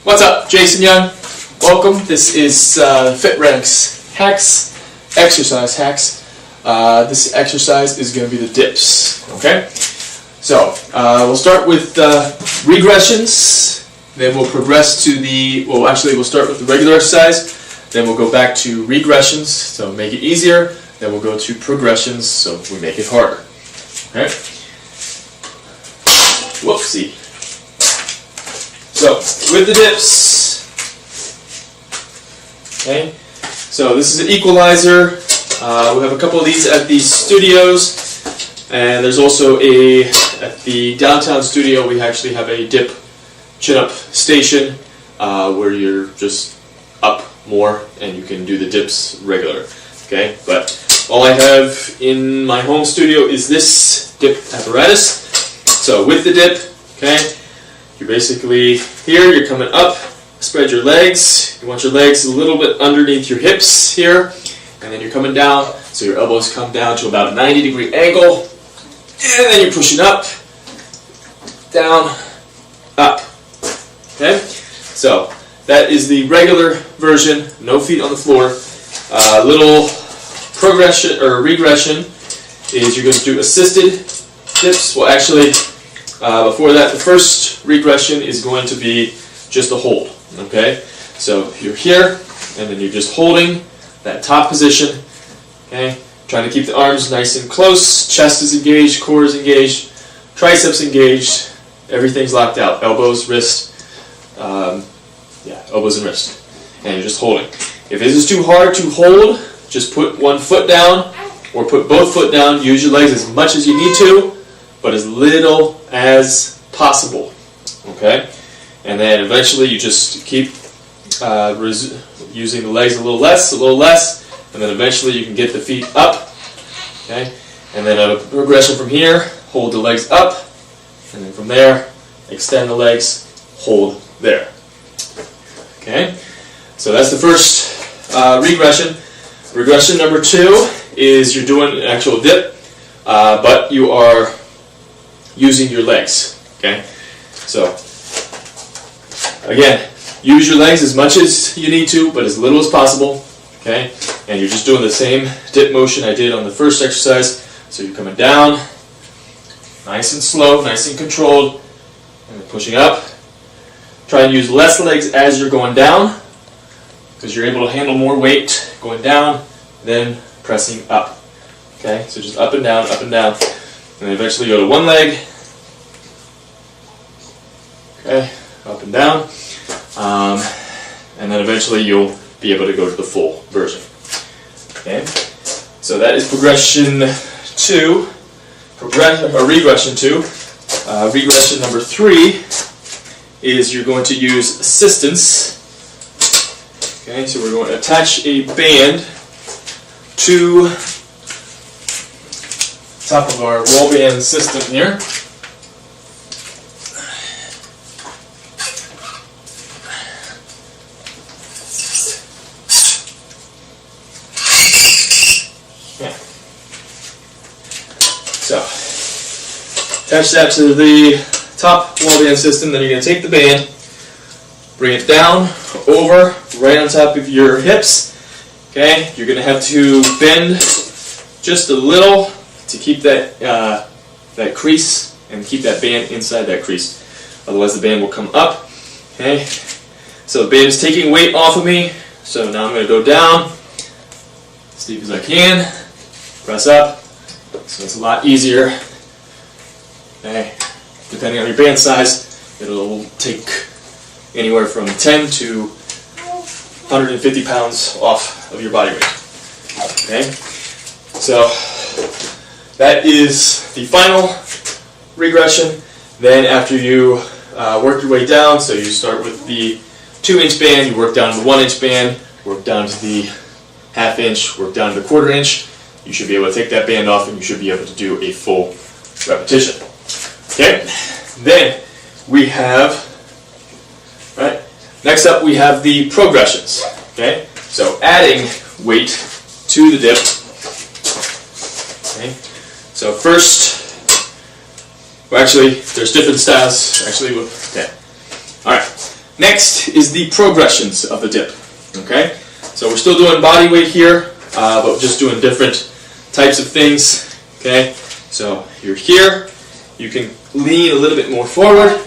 What's up? Jason Young. Welcome. This is FitRanks Hacks, Exercise Hacks. This exercise is going to be the dips. Okay? So, we'll start with regressions, then we'll progress to we'll start with the regular exercise, then we'll go back to regressions, so make it easier, then we'll go to progressions, so we make it harder. Okay? Whoopsie. So, with the dips, okay, so this is an equalizer. We have a couple of these at the studios, and there's also at the downtown studio, we actually have a dip chin-up station where you're just up more and you can do the dips regular, okay, but all I have in my home studio is this dip apparatus. So with the dip, okay, you're basically here, you're coming up, spread your legs, you want your legs a little bit underneath your hips here, and then you're coming down, so your elbows come down to about a 90-degree angle, and then you're pushing up, down, up, okay? So that is the regular version, no feet on the floor. Little progression or regression is you're going to do assisted dips. Well, actually, before that, the first regression is going to be just a hold, okay? So you're here, and then you're just holding that top position, okay? Trying to keep the arms nice and close, chest is engaged, core is engaged, triceps engaged, everything's locked out, elbows, wrist, elbows and wrist, and you're just holding. If this is too hard to hold, just put one foot down, or put both foot down, use your legs as much as you need to, but as little as possible, okay? And then eventually you just keep using the legs a little less, and then eventually you can get the feet up, okay? And then a progression from here, hold the legs up, and then from there, extend the legs, hold there. Okay? So that's the first regression. Regression number 2 is you're doing an actual dip, but you are using your legs. Okay? So, again, use your legs as much as you need to, but as little as possible. Okay? And you're just doing the same dip motion I did on the first exercise. So you're coming down, nice and slow, nice and controlled, and then pushing up. Try and use less legs as you're going down, because you're able to handle more weight going down, then pressing up. Okay, so just up and down, and then eventually go to one leg. Okay, up and down, and then eventually you'll be able to go to the full version. Okay, so that is progression 2, regression 2. Regression number 3 is you're going to use assistance. Okay, so we're going to attach a band to top of our wall band system here. Okay. So, attach that to the top wall band system, then you're going to take the band, bring it down, over, right on top of your hips. Okay, you're going to have to bend just a little to keep that that crease and keep that band inside that crease. Otherwise the band will come up. Okay, so the band is taking weight off of me, so now I'm going to go down as deep as I can, press up, so it's a lot easier. Okay. Depending on your band size, it'll take anywhere from 10 to 150 pounds off of your body weight. Okay? So that is the final regression. Then after you work your way down, so you start with the 2-inch band, you work down to the 1-inch band, work down to the 1/2 inch, work down to the 1/4 inch, you should be able to take that band off and you should be able to do a full repetition. Okay, then we have, right, next up we have the progressions, okay, so adding weight to the dip, okay, so first, well actually, there's different styles, actually, okay, alright, Next is the progressions of the dip. Okay, so we're still doing body weight here, but we're just doing different types of things. Okay, so you're here, you can lean a little bit more forward,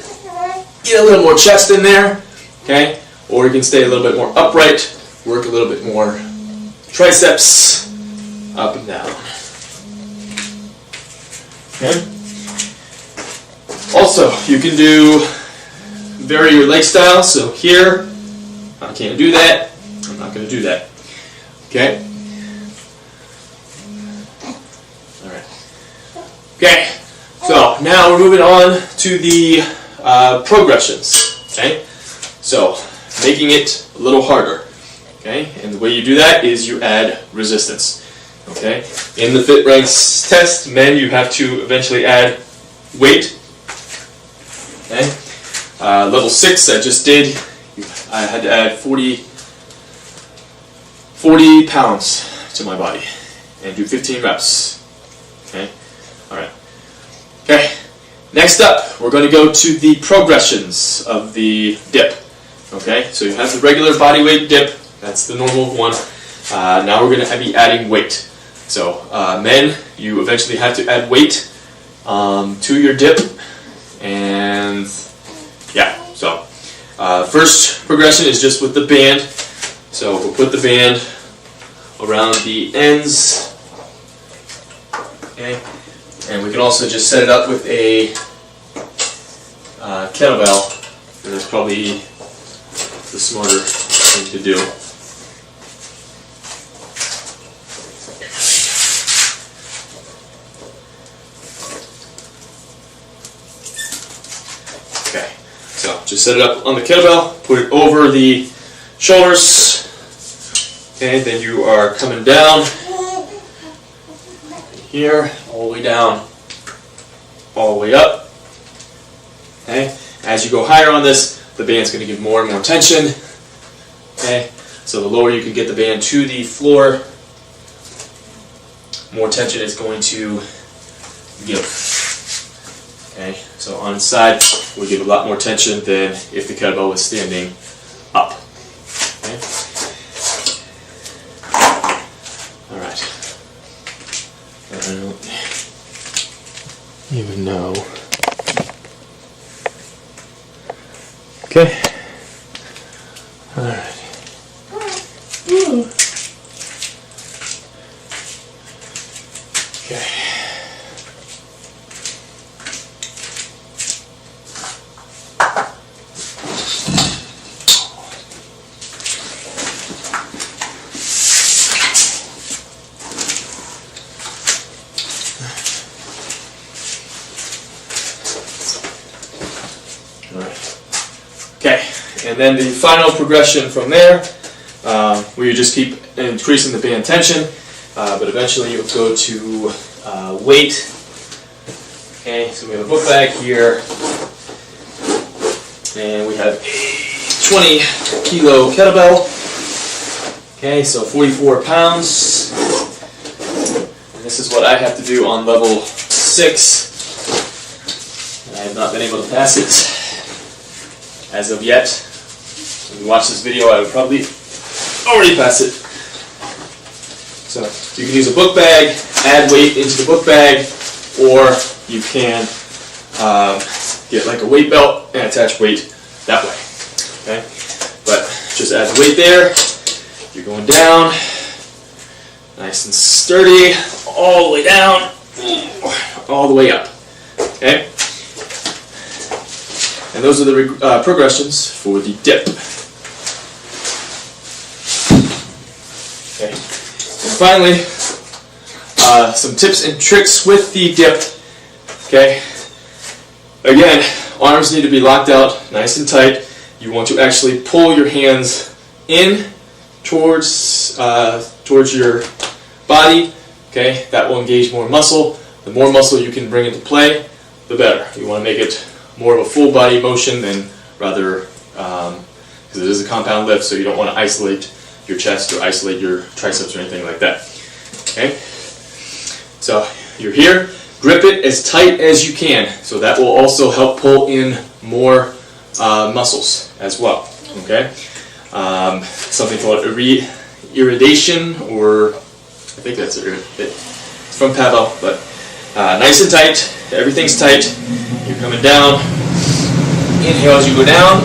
get a little more chest in there. Okay, or you can stay a little bit more upright, work a little bit more triceps up and down. Okay. Also, you can do vary your leg style. So here, I can't do that. I'm not going to do that. Okay. All right. Okay. So now we're moving on to the progressions. Okay. So making it a little harder. Okay. And the way you do that is you add resistance. Okay. In the Fit Ranks test, men, you have to eventually add weight. Okay. Level 6 I just did, I had to add 40 pounds to my body and do 15 reps. Okay. Alright. Okay. Next up, we're going to go to the progressions of the dip. Okay. So you have the regular body weight dip, that's the normal one. Now we're going to be adding weight. So men, you eventually have to add weight to your dip. And yeah, so first progression is just with the band. So we'll put the band around the ends. Okay, and we can also just set it up with a kettlebell. And that's probably the smarter thing to do. Okay, so just set it up on the kettlebell, put it over the shoulders, okay, then you are coming down here, all the way down, all the way up. Okay, as you go higher on this, the band's going to give more and more tension. Okay, so the lower you can get the band to the floor, more tension it's going to give. Okay, so on its side, will give a lot more tension than if the kettlebell was standing up. Okay. All right. I don't even know. Okay. All right. Okay. Okay, and then the final progression from there, where you just keep increasing the band tension, but eventually you'll go to weight. Okay, so we have a book bag here, and we have a 20 kilo kettlebell. Okay, so 44 pounds. And this is what I have to do on level 6. And I have not been able to pass it as of yet. When you watch this video, I would probably already pass it. So you can use a book bag, add weight into the book bag, or you can get like a weight belt and attach weight that way. Okay, but just add the weight there. You're going down, nice and sturdy, all the way down, all the way up. Okay. And those are the progressions for the dip. Okay. And finally, some tips and tricks with the dip. Okay. Again, arms need to be locked out nice and tight. You want to actually pull your hands in towards your body. Okay. That will engage more muscle. The more muscle you can bring into play, the better. You want to make it more of a full body motion than rather, because it is a compound lift, so you don't want to isolate your chest or isolate your triceps or anything like that. Okay, so you're here, grip it as tight as you can, so that will also help pull in more muscles as well. Okay, something called irradiation, or I think that's it. It's from Paleo, but nice and tight. Everything's tight. You're coming down. Inhale as you go down.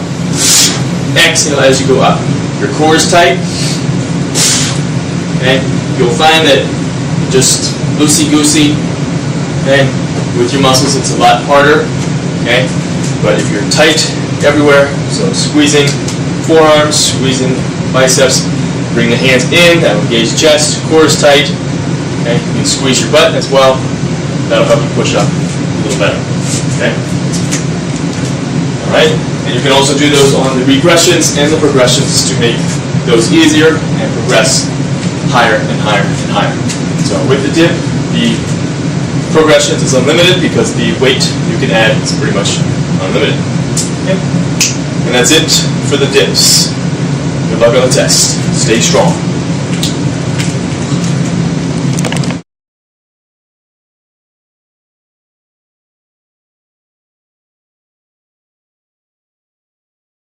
Exhale as you go up. Your core is tight. Okay, you'll find that just loosey-goosey, okay, with your muscles it's a lot harder. Okay, but if you're tight everywhere, so squeezing forearms, squeezing biceps, bring the hands in, that will engage the chest, core is tight. Okay, you can squeeze your butt as well. That'll help you push up a little better. Okay. All right, and you can also do those on the regressions and the progressions to make those easier and progress higher and higher and higher. So with the dip, the progressions is unlimited because the weight you can add is pretty much unlimited. Okay. And that's it for the dips. Good luck on the test. Stay strong.